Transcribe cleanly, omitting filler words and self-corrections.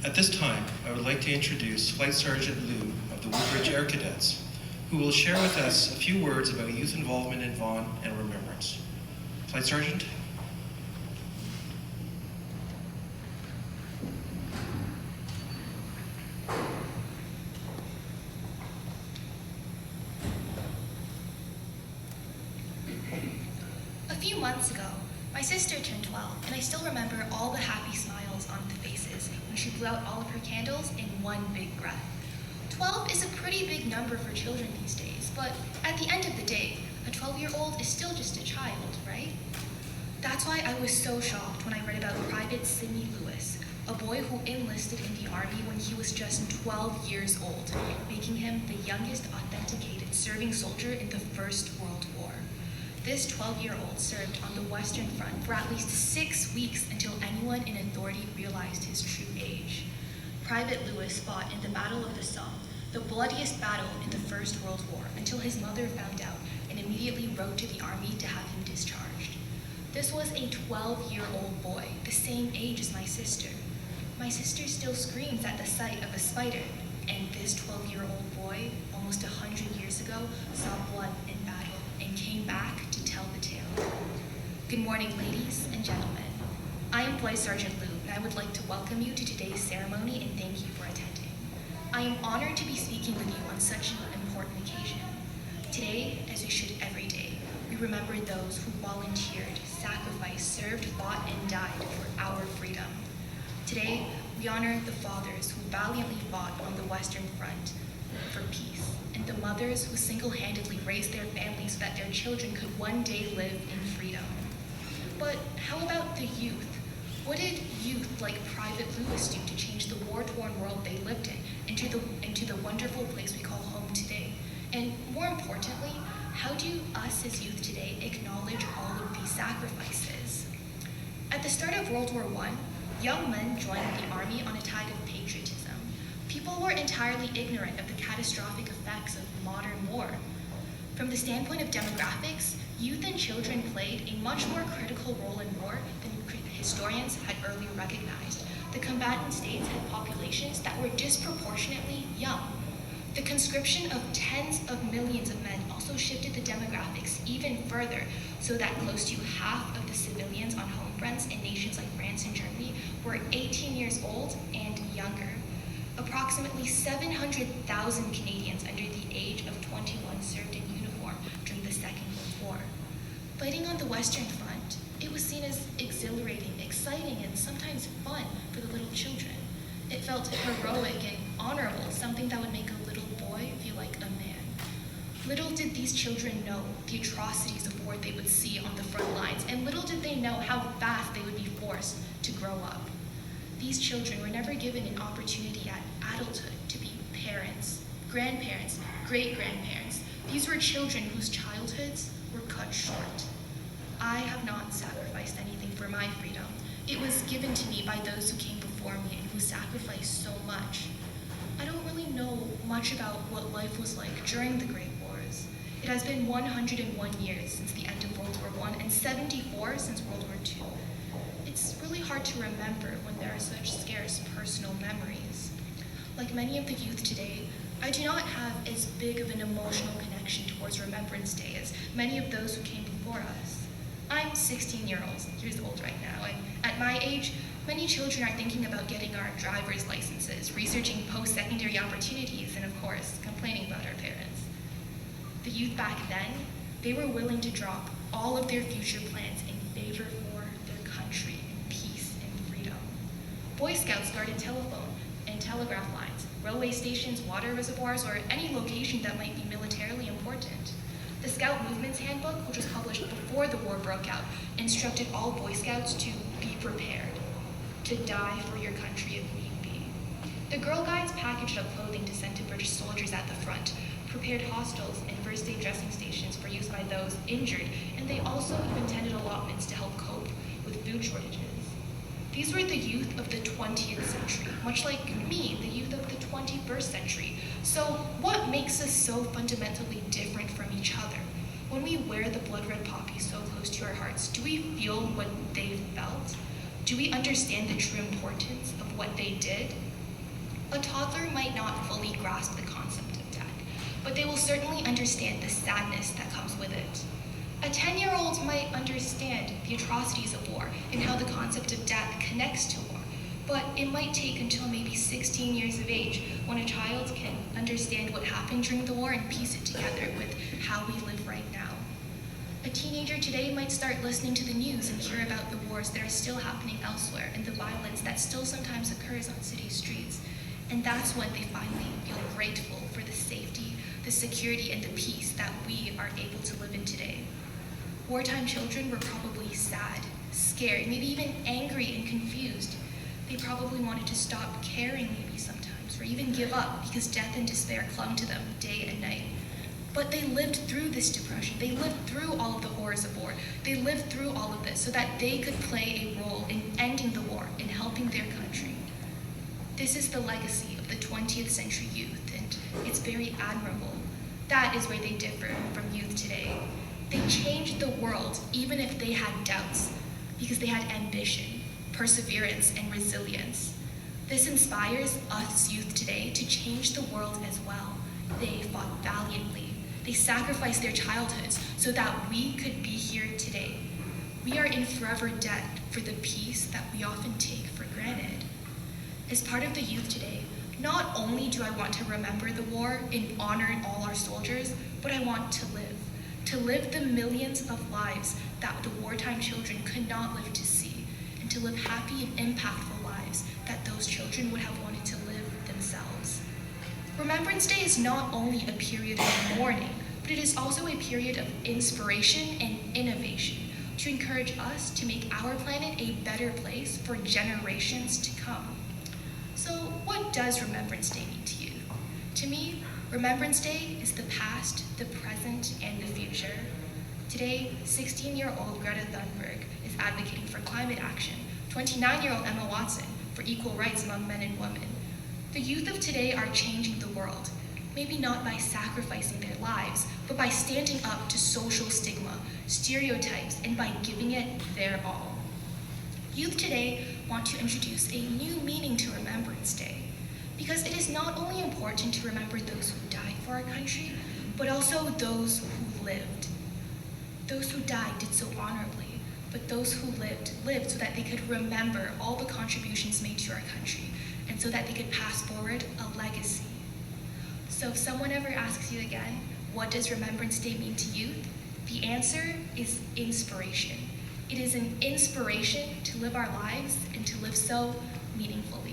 At this time, I would like to introduce Flight Sergeant Lou of the Woodbridge Air Cadets, who will share with us a few words about youth involvement in Vaughan and remembrance. Flight Sergeant? A few months ago, my sister turned 12, and I still remember all the happy smiles on the faces when she blew out all of her candles in one big breath. 12 is a pretty big number for children these days, but at the end of the day, a 12-year-old is still just a child, right? That's why I was so shocked when I read about Private Sidney Lewis, a boy who enlisted in the Army when he was just 12 years old, making him the youngest authenticated serving soldier in the First World War. This 12-year-old served on the Western Front for at least 6 weeks until anyone in authority realized his true age. Private Lewis fought in the Battle of the Somme, the bloodiest battle in the First World War, until his mother found out and immediately wrote to the Army to have him discharged. This was a 12-year-old boy, the same age as my sister. My sister still screams at the sight of a spider, and this 12-year-old boy, almost 100 years ago, saw blood in battle and came back to tell the tale. Good morning, ladies and gentlemen. I am Flight Sergeant Lou, and I would like to welcome you to today's ceremony and thank you for attending. I am honored to be speaking with you on such an important occasion. Today, as we should every day, we remember those who volunteered, sacrificed, served, fought, and died for our freedom. Today, we honor the fathers who valiantly fought on the Western Front for peace, and the mothers who single-handedly raised their families so that their children could one day live in freedom. But how about the youth? What did youth like Private Lewis do to change the war-torn world they lived in into the wonderful place we call home today? And more importantly, how do us as youth today acknowledge all of these sacrifices? At the start of World War I, young men joined the Army on a tide of patriotism. People were entirely ignorant of the catastrophic effects of modern war. From the standpoint of demographics, youth and children played a much more critical role in war than historians had earlier recognized. The combatant states had populations that were disproportionately young. The conscription of tens of millions of men also shifted the demographics even further, so that close to half of the civilians on home fronts in nations like France and Germany were 18 years old and younger. Approximately 700,000 Canadians under the age of 21 served in uniform during the Second World War. Fighting on the Western Front, it was seen as exhilarating, exciting, and sometimes fun for the little children. It felt heroic and honorable, something that would make a little boy feel like a man. Little did these children know the atrocities of war they would see on the front lines, and little did they know how fast they would be forced to grow up. These children were never given an opportunity at adulthood to be parents, grandparents, great-grandparents. These were children whose childhoods were cut short. I have not sacrificed anything for my freedom. It was given to me by those who came before me and who sacrificed so much. I don't really know much about what life was like during the Great Wars. It has been 101 years since the end of World War I and 74 since World War II. It's really hard to remember when there are such scarce personal memories. Like many of the youth today, I do not have as big of an emotional connection towards Remembrance Day as many of those who came before us. I'm 16 years old right now, and at my age, many children are thinking about getting our driver's licenses, researching post-secondary opportunities, and of course, complaining about our parents. The youth back then, they were willing to drop all of their future plans in favor for their country, peace, and freedom. Boy Scouts guarded telephone and telegraph lines, railway stations, water reservoirs, or any location that might be militarily important. The Scout Movement's Handbook, which was published before the war broke out, instructed all Boy Scouts to be prepared, to die for your country if need be. The Girl Guides packaged up clothing to send to British soldiers at the front, prepared hostels and first aid dressing stations for use by those injured, and they also even tended allotments to help cope with food shortages. These were the youth of the 20th century, much like me, the youth of the 21st century. So what makes us so fundamentally different from each other? When we wear the blood red poppy so close to our hearts, do we feel what they felt? Do we understand the true importance of what they did? A toddler might not fully grasp the concept of death, but they will certainly understand the sadness that comes with it. A 10-year-old might understand the atrocities of war and how the concept of death connects to war, but it might take until maybe 16 years of age when a child can understand what happened during the war and piece it together with how we live right now. A teenager today might start listening to the news and hear about the wars that are still happening elsewhere and the violence that still sometimes occurs on city streets. And that's when they finally feel grateful for the safety, the security, and the peace that we are able to live in today. Wartime children were probably sad, scared, maybe even angry and confused. They probably wanted to stop caring maybe sometimes, or even give up because death and despair clung to them day and night. But they lived through this depression. They lived through all of the horrors of war. They lived through all of this so that they could play a role in ending the war, in helping their country. This is the legacy of the 20th century youth, and it's very admirable. That is where they differ from youth today. They changed the world even if they had doubts, because they had ambition, perseverance, and resilience. This inspires us youth today to change the world as well. They fought valiantly. They sacrificed their childhoods so that we could be here today. We are in forever debt for the peace that we often take for granted. As part of the youth today, not only do I want to remember the war and honor all our soldiers, but I want to live the millions of lives that the wartime children could not live to see, and to live happy and impactful lives that those children would have wanted to live themselves. Remembrance Day is not only a period of mourning, but it is also a period of inspiration and innovation to encourage us to make our planet a better place for generations to come. So what does Remembrance Day mean to you? To me, Remembrance Day is the past, the present, and the future. Today, 16-year-old Greta Thunberg is advocating for climate action, 29-year-old Emma Watson for equal rights among men and women. The youth of today are changing the world, maybe not by sacrificing their lives, but by standing up to social stigma, stereotypes, and by giving it their all. Youth today want to introduce a new meaning to Remembrance Day, because it is not only important to remember those who died for our country, but also those who lived. Those who died did so honorably, but those who lived so that they could remember all the contributions made to our country, and so that they could pass forward a legacy. So if someone ever asks you again, what does Remembrance Day mean to youth? The answer is inspiration. It is an inspiration to live our lives and to live so meaningfully.